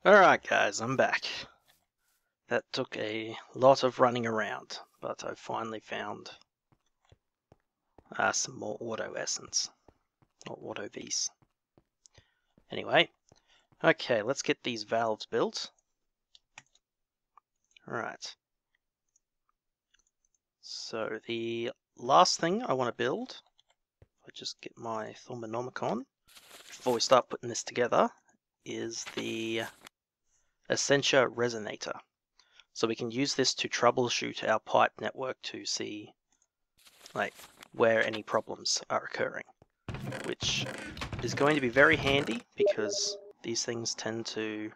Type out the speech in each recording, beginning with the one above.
Alright guys, I'm back. That took a lot of running around, but I finally found some more auto essence, or auto Vs. Anyway, okay, let's get these valves built. Alright. So the last thing I want to build, if I just get my Thermonomicon, before we start putting this together, is the Essentia Resonator. So we can use this to troubleshoot our pipe network to see where any problems are occurring, which is going to be very handy because these things tend to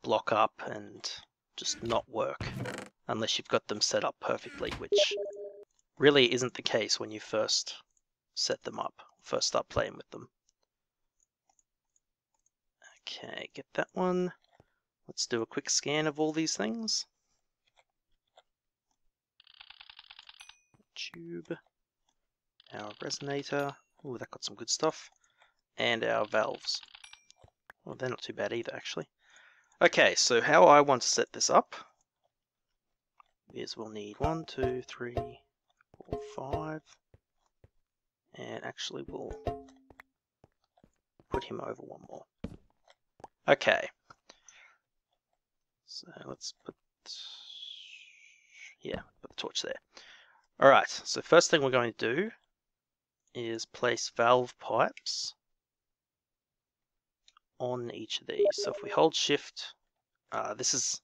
block up and just not work unless you've got them set up perfectly, which really isn't the case when you first set them up, first start playing with them. Okay, get that one. Let's do a quick scan of all these things. Tube, our resonator, ooh, that got some good stuff, and our valves. Well, they're not too bad either, actually. Okay, so how I want to set this up is we'll need 1, 2, 3, 4, 5, and actually we'll put him over one more. Okay, so let's put the torch there. Alright, so first thing we're going to do is place valve pipes on each of these. So if we hold shift, this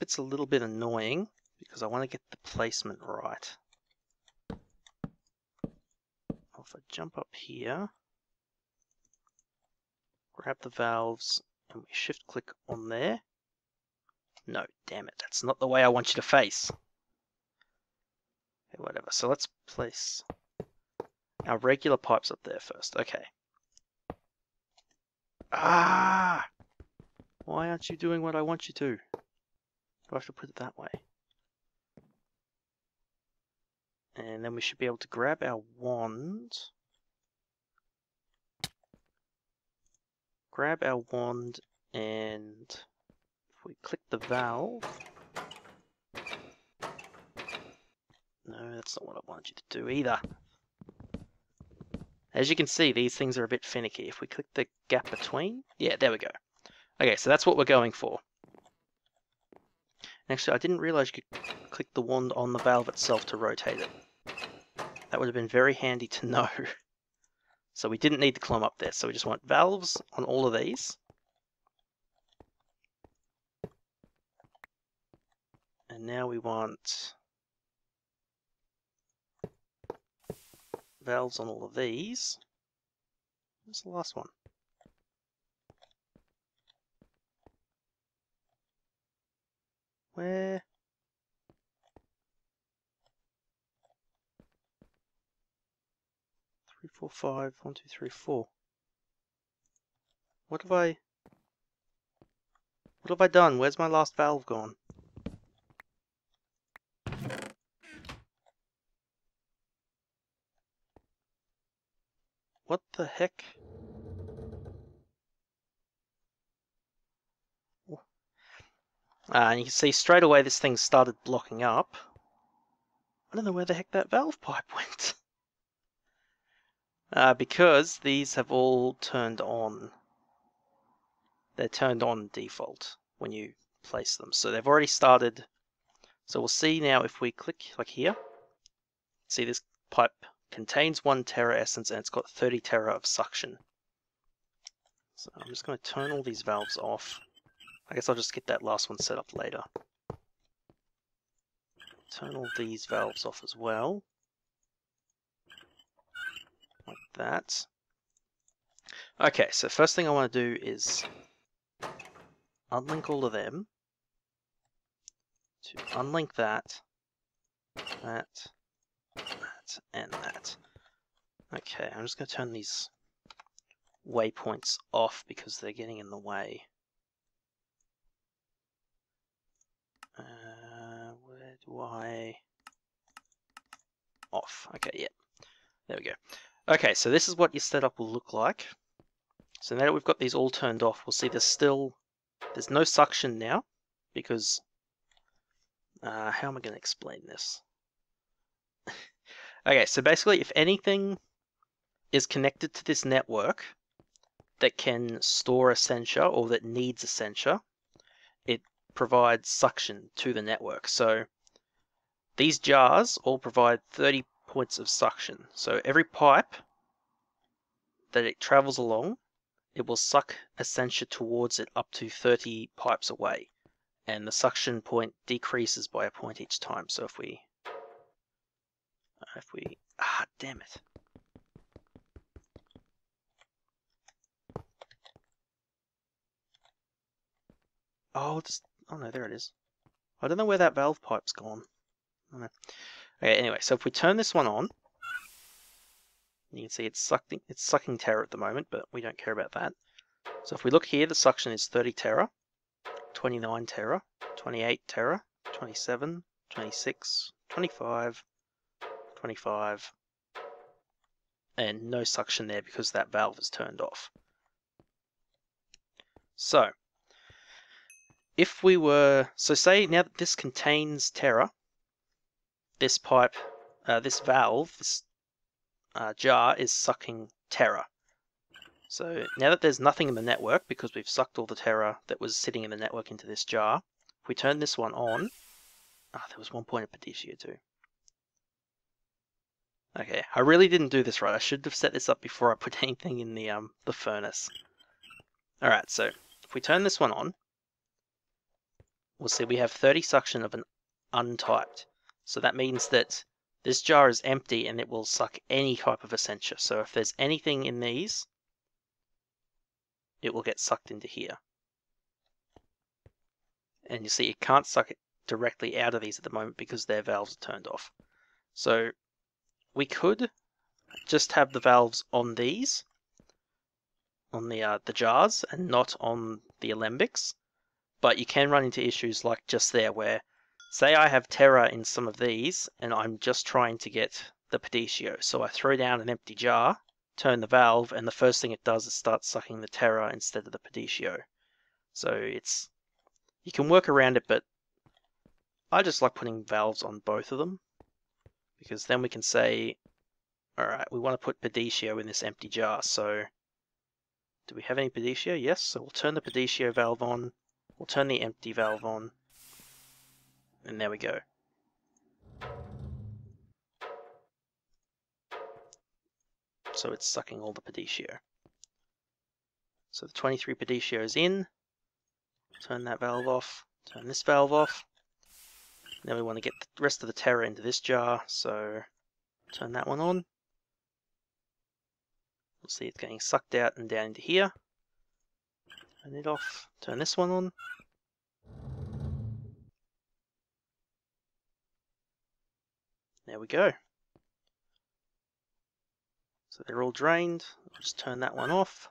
bit's a little bit annoying because I want to get the placement right. If I jump up here, grab the valves, and we shift click on there. No, damn it, that's not the way I want you to face. Okay, whatever, so let's place our regular pipes up there first. Okay. Ah! Why aren't you doing what I want you to? Do I have to put it that way? And then we should be able to grab our wand. Grab our wand, and if we click the valve... No, that's not what I want you to do either. As you can see, these things are a bit finicky. If we click the gap between... Yeah, there we go. Okay, so that's what we're going for. Actually, I didn't realize you could click the wand on the valve itself to rotate it. That would have been very handy to know. So we didn't need to climb up there. So we just want valves on all of these. And now we want valves on all of these. Where's the last one? Where? 3, 4, 5, 1, 2, 3, 4. What have I done? Where's my last valve gone? What the heck? And you can see straight away this thing started blocking up. I don't know where the heck that valve pipe went. Because these have all turned on. They're turned on default when you place them. So they've already started. So we'll see now if we click like here. See, this pipe contains 1 tera essence and it's got 30 tera of suction. So I'm just going to turn all these valves off. I guess I'll just get that last one set up later. Turn all these valves off as well. Like that. Okay, so first thing I want to do is unlink all of them. To unlink that, and that. Okay, I'm just going to turn these waypoints off because they're getting in the way. Where do I... Off. Okay, yeah. There we go. Okay, so this is what your setup will look like So now that we've got these all turned off, we'll see there's no suction now, because, how am I going to explain this? Okay, so basically if anything is connected to this network that can store Essentia or that needs Essentia, it provides suction to the network. So these jars all provide 30 points of suction. So every pipe that it travels along, it will suck Essentia towards it up to 30 pipes away. And the suction point decreases by a point each time. So if we damn it. Oh no, there it is. I don't know where that valve pipe's gone. Okay, anyway, so if we turn this one on, you can see it's sucking Terra at the moment, but we don't care about that. So if we look here, the suction is 30 Terra, 29 Terra, 28 Terra, 27, 26, 25, 25, and no suction there because that valve is turned off. So if we were, so say now that this contains Terra, this pipe, this valve, this jar is sucking Terra. So now that there's nothing in the network, because we've sucked all the Terra that was sitting in the network into this jar, if we turn this one on, there was 1 point of Padiccio too. Okay, I really didn't do this right. I should have set this up before I put anything in the furnace. Alright, so if we turn this one on, we'll see we have 30 suction of an untyped. So that means that this jar is empty and it will suck any type of Essentia. So if there's anything in these, it will get sucked into here. And you see it can't suck it directly out of these at the moment because their valves are turned off. So we could just have the valves on these, on the jars, and not on the alembics. But you can run into issues like just there where, say I have Terra in some of these and I'm just trying to get the Padiccio. So I throw down an empty jar, turn the valve, and the first thing it does is start sucking the Terra instead of the Padiccio. So you can work around it, but I just like putting valves on both of them, because then we can say, alright, we want to put Padiccio in this empty jar. So do we have any Padiccio? Yes, so we'll turn the Padiccio valve on, we'll turn the empty valve on, and there we go. So it's sucking all the Padiccio. So the 23 Padiccio is in. Turn that valve off. Turn this valve off. Now we want to get the rest of the Terra into this jar, so turn that one on. We'll see it's getting sucked out and down into here. Turn it off. Turn this one on. There we go. So they're all drained. I'll just turn that one off.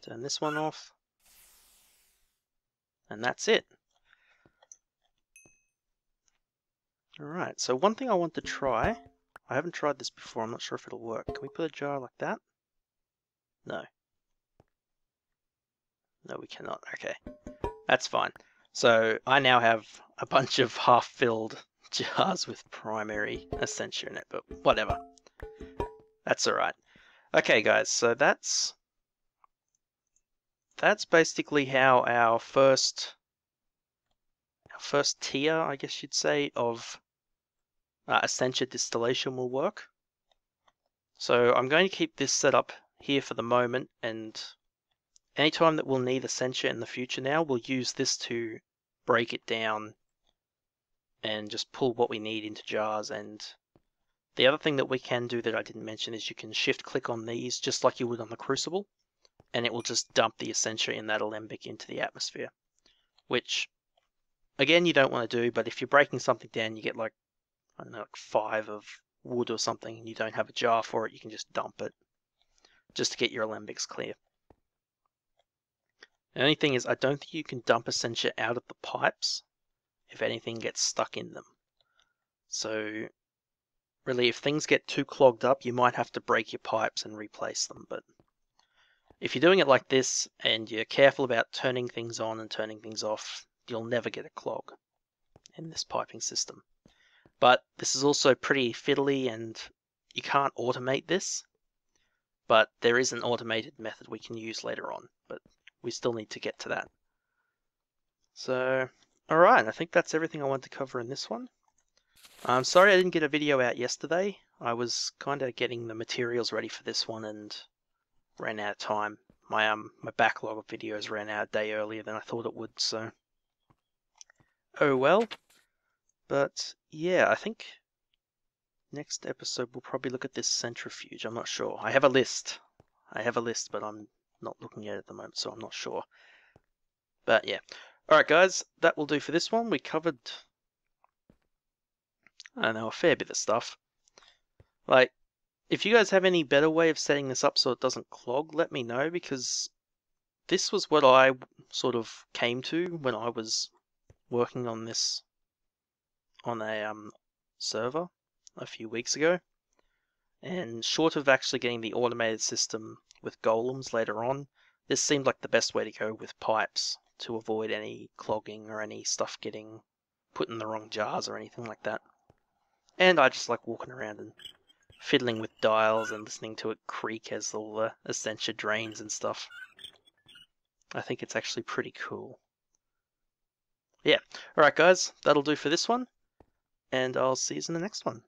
Turn this one off. And that's it. Alright, so one thing I want to try, I haven't tried this before, I'm not sure if it'll work. Can we put a jar like that? No. No, we cannot. Okay, that's fine. So I now have a bunch of half-filled jars with primary Essentia in it, but whatever. That's alright. Okay guys, so that's basically how our first tier, I guess you'd say, of Essentia distillation will work. So I'm going to keep this set up here for the moment, and anytime that we'll need Essentia in the future now, we'll use this to break it down and just pull what we need into jars. And the other thing that we can do that I didn't mention is you can shift click on these just like you would on the Crucible, and it will just dump the Essentia in that alembic into the atmosphere, which again you don't want to do, but if you're breaking something down, you get like, I don't know, like 5 of wood or something, and you don't have a jar for it, you can just dump it just to get your alembics clear. The only thing is, I don't think you can dump Essentia out of the pipes if anything gets stuck in them. So really, if things get too clogged up, you might have to break your pipes and replace them, but if you're doing it like this and you're careful about turning things on and turning things off, you'll never get a clog in this piping system. But this is also pretty fiddly and you can't automate this, but there is an automated method we can use later on, but we still need to get to that. So, alright, I think that's everything I wanted to cover in this one. I'm sorry I didn't get a video out yesterday. I was kind of getting the materials ready for this one and ran out of time. My backlog of videos ran out a day earlier than I thought it would, so oh well. But yeah, I think next episode we'll probably look at this centrifuge. I'm not sure. I have a list, but I'm not looking at it at the moment, so I'm not sure. But yeah. Alright guys, that will do for this one. We covered, I don't know, a fair bit of stuff. Like, if you guys have any better way of setting this up so it doesn't clog, let me know, because this was what I sort of came to when I was working on this on a server a few weeks ago. And short of actually getting the automated system with golems later on, this seemed like the best way to go with pipes to avoid any clogging or any stuff getting put in the wrong jars or anything like that. And I just like walking around and fiddling with dials and listening to it creak as all the Essentia drains and stuff. I think it's actually pretty cool. Yeah, alright guys, that'll do for this one, and I'll see you in the next one.